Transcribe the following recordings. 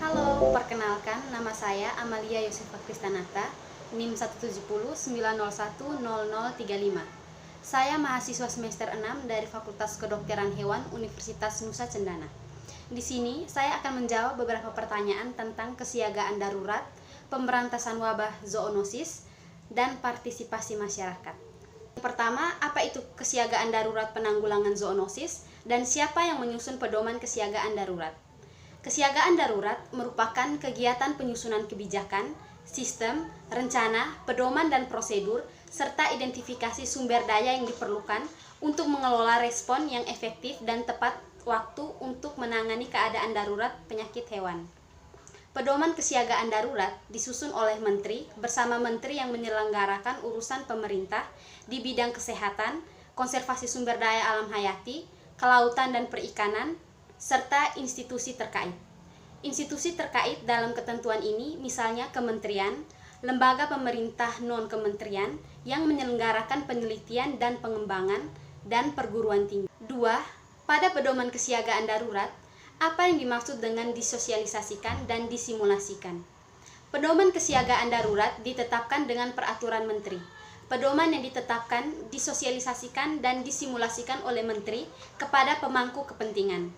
Halo, perkenalkan nama saya Amalia Yosefa Kristanata, NIM 17090100035. Saya mahasiswa semester 6 dari Fakultas Kedokteran Hewan Universitas Nusa Cendana. Di sini saya akan menjawab beberapa pertanyaan tentang kesiagaan darurat, pemberantasan wabah zoonosis, dan partisipasi masyarakat. Pertama, apa itu kesiagaan darurat penanggulangan zoonosis dan siapa yang menyusun pedoman kesiagaan darurat? Kesiagaan darurat merupakan kegiatan penyusunan kebijakan, sistem, rencana, pedoman dan prosedur, serta identifikasi sumber daya yang diperlukan untuk mengelola respon yang efektif dan tepat waktu untuk menangani keadaan darurat penyakit hewan. Pedoman kesiagaan darurat disusun oleh menteri bersama menteri yang menyelenggarakan urusan pemerintah di bidang kesehatan, konservasi sumber daya alam hayati, kelautan dan perikanan, serta institusi terkait. Institusi terkait dalam ketentuan ini misalnya kementerian, lembaga pemerintah non-kementerian yang menyelenggarakan penelitian dan pengembangan, dan perguruan tinggi. 2. Pada pedoman kesiagaan darurat, apa yang dimaksud dengan disosialisasikan dan disimulasikan? Pedoman kesiagaan darurat ditetapkan dengan peraturan menteri. Pedoman yang ditetapkan, disosialisasikan, dan disimulasikan oleh menteri kepada pemangku kepentingan.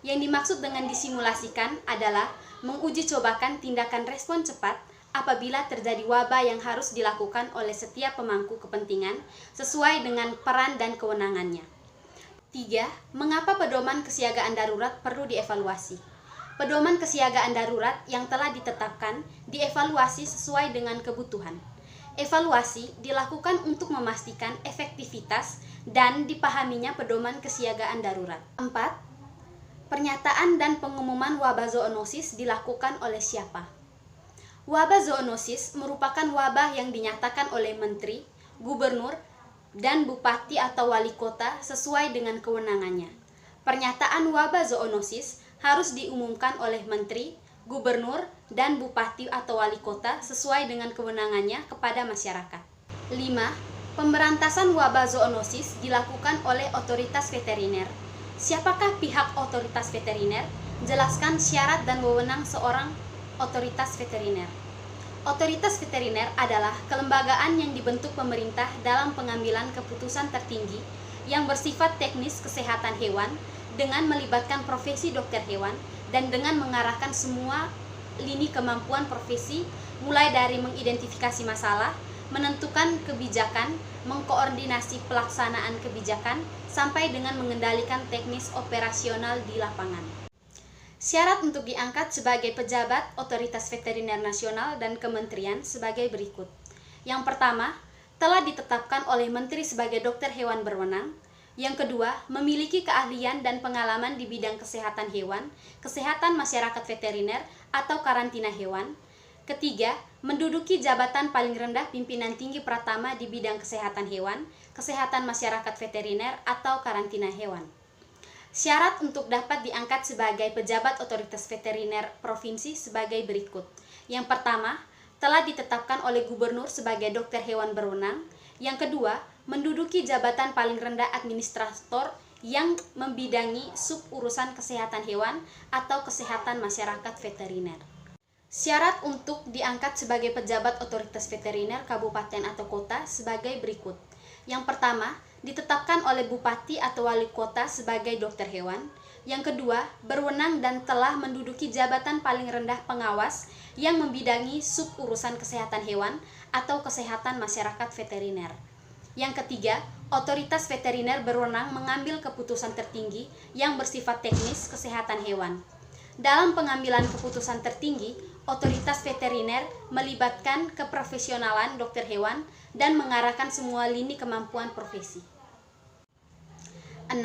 Yang dimaksud dengan disimulasikan adalah menguji cobakan tindakan respon cepat apabila terjadi wabah yang harus dilakukan oleh setiap pemangku kepentingan sesuai dengan peran dan kewenangannya. 3. Mengapa pedoman kesiagaan darurat perlu dievaluasi? Pedoman kesiagaan darurat yang telah ditetapkan dievaluasi sesuai dengan kebutuhan. Evaluasi dilakukan untuk memastikan efektivitas dan dipahaminya pedoman kesiagaan darurat. 4. Pernyataan dan pengumuman wabah zoonosis dilakukan oleh siapa? Wabah zoonosis merupakan wabah yang dinyatakan oleh menteri, gubernur, dan bupati atau wali kota sesuai dengan kewenangannya. Pernyataan wabah zoonosis harus diumumkan oleh menteri, gubernur, dan bupati atau wali kota sesuai dengan kewenangannya kepada masyarakat. 5. Pemberantasan wabah zoonosis dilakukan oleh otoritas veteriner. Siapakah pihak otoritas veteriner? Jelaskan syarat dan wewenang seorang otoritas veteriner. Otoritas veteriner adalah kelembagaan yang dibentuk pemerintah dalam pengambilan keputusan tertinggi yang bersifat teknis kesehatan hewan dengan melibatkan profesi dokter hewan dan dengan mengarahkan semua lini kemampuan profesi mulai dari mengidentifikasi masalah, menentukan kebijakan, mengkoordinasi pelaksanaan kebijakan, sampai dengan mengendalikan teknis operasional di lapangan. Syarat untuk diangkat sebagai pejabat otoritas veteriner nasional dan kementerian sebagai berikut. Yang pertama, telah ditetapkan oleh menteri sebagai dokter hewan berwenang. Yang kedua, memiliki keahlian dan pengalaman di bidang kesehatan hewan, kesehatan masyarakat veteriner, atau karantina hewan. Ketiga, menduduki jabatan paling rendah pimpinan tinggi pratama di bidang kesehatan hewan, kesehatan masyarakat veteriner, atau karantina hewan. Syarat untuk dapat diangkat sebagai pejabat otoritas veteriner provinsi sebagai berikut. Yang pertama, telah ditetapkan oleh gubernur sebagai dokter hewan berwenang. Yang kedua, menduduki jabatan paling rendah administrator yang membidangi sub urusan kesehatan hewan atau kesehatan masyarakat veteriner. Syarat untuk diangkat sebagai pejabat otoritas veteriner kabupaten atau kota sebagai berikut. Yang pertama, ditetapkan oleh bupati atau wali kota sebagai dokter hewan. Yang kedua, berwenang dan telah menduduki jabatan paling rendah pengawas yang membidangi sub urusan kesehatan hewan atau kesehatan masyarakat veteriner. Yang ketiga, otoritas veteriner berwenang mengambil keputusan tertinggi yang bersifat teknis kesehatan hewan. Dalam pengambilan keputusan tertinggi, otoritas veteriner melibatkan keprofesionalan dokter hewan dan mengarahkan semua lini kemampuan profesi. 6.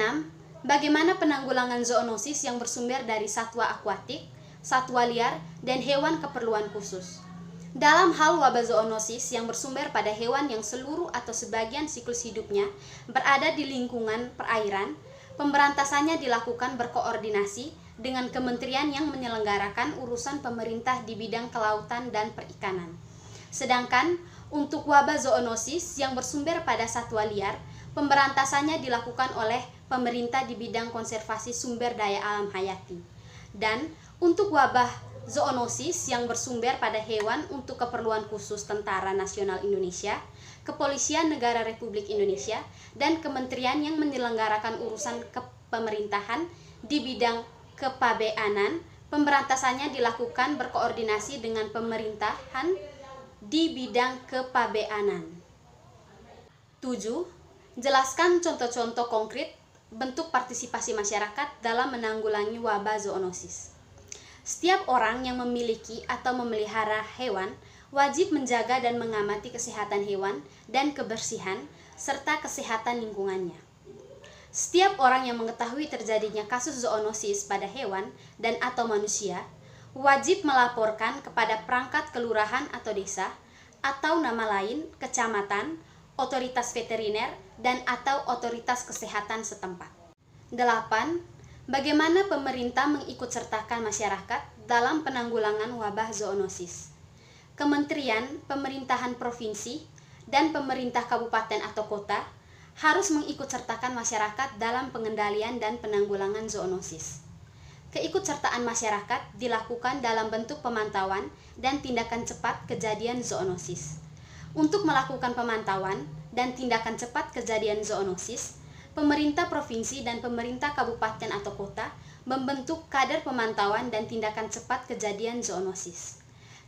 Bagaimana penanggulangan zoonosis yang bersumber dari satwa akuatik, satwa liar, dan hewan keperluan khusus? Dalam hal wabah zoonosis yang bersumber pada hewan yang seluruh atau sebagian siklus hidupnya berada di lingkungan perairan, pemberantasannya dilakukan berkoordinasi dengan kementerian yang menyelenggarakan urusan pemerintah di bidang kelautan dan perikanan. Sedangkan untuk wabah zoonosis yang bersumber pada satwa liar, pemberantasannya dilakukan oleh pemerintah di bidang konservasi sumber daya alam hayati. Dan untuk wabah zoonosis yang bersumber pada hewan untuk keperluan khusus Tentara Nasional Indonesia, Kepolisian Negara Republik Indonesia, dan kementerian yang menyelenggarakan urusan kepemerintahan di bidang kepabeanan, pemberantasannya dilakukan berkoordinasi dengan pemerintahan di bidang kepabeanan. 7. Jelaskan contoh-contoh konkret bentuk partisipasi masyarakat dalam menanggulangi wabah zoonosis. Setiap orang yang memiliki atau memelihara hewan wajib menjaga dan mengamati kesehatan hewan dan kebersihan serta kesehatan lingkungannya. Setiap orang yang mengetahui terjadinya kasus zoonosis pada hewan dan atau manusia wajib melaporkan kepada perangkat kelurahan atau desa atau nama lain kecamatan, otoritas veteriner, dan atau otoritas kesehatan setempat. 8. Bagaimana pemerintah mengikutsertakan masyarakat dalam penanggulangan wabah zoonosis? Kementerian, pemerintahan provinsi, dan pemerintah kabupaten atau kota harus mengikutsertakan masyarakat dalam pengendalian dan penanggulangan zoonosis. Keikutsertaan masyarakat dilakukan dalam bentuk pemantauan dan tindakan cepat kejadian zoonosis. Untuk melakukan pemantauan dan tindakan cepat kejadian zoonosis, pemerintah provinsi dan pemerintah kabupaten atau kota membentuk kader pemantauan dan tindakan cepat kejadian zoonosis.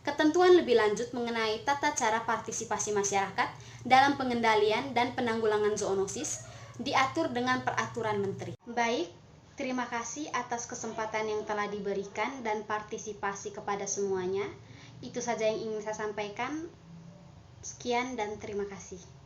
Ketentuan lebih lanjut mengenai tata cara partisipasi masyarakat dalam pengendalian dan penanggulangan zoonosis diatur dengan peraturan menteri. Baik, terima kasih atas kesempatan yang telah diberikan dan partisipasi kepada semuanya. Itu saja yang ingin saya sampaikan. Sekian dan terima kasih.